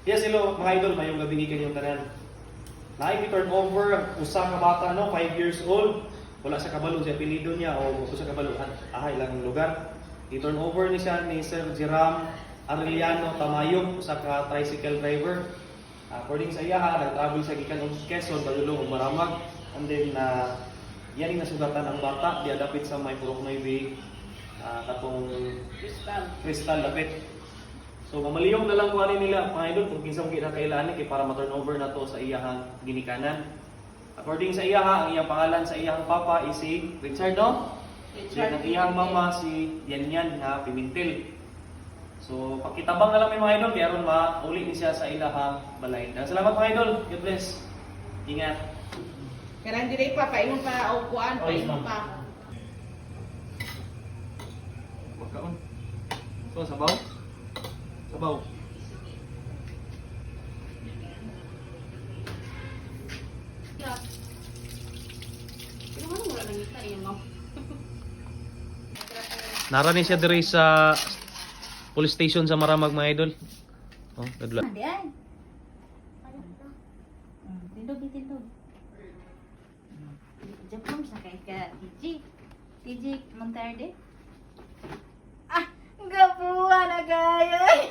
Yes, hello mga idol, mayong gabi ni kanyang tanan. Turn over ang usa ka bata no, 5 years old. Wala sa kabalo sa apelyido niya o usa sa kabalo ahay lang ang lugar. I-turn over ni siya ni Sir Jeram Arellano Tamayo, usa ka tricycle driver. According sa iya, nag-travel siya gikan og Quezon, padulong og Maramag. And then yan yung nasugatan ang bata, di adapit sa may Purok Nueve katong Crystal Lapit. So mamaliyong na lang ko ani nila mga idol kung kinsang kinakailangan kay para ma-turn over na to sa iyahang ginikanan. According sa iyaha, ang iyang pangalan sa iyang papa is si Richard, no? Richard. Ang iyang mama si Yanyan na Pimentel. So pakitabang na lang mga idol kaya aron mauli ni siya sa ilahang balay. Salamat mga idol. God bless. Ingat. Karang dire pa paingon pa og kuan, paingon pa. Wagkaon. So sabaw. Sabaw. Ya. Pero ano wala nang kita yan, no? Nara ni siya diri sa police station sa Maramag mga idol. Oh, dadula. Andi ay. Tindog, tindog. Japon sa kay ka TG. TG Monterde. Ah, gabuha na gaya.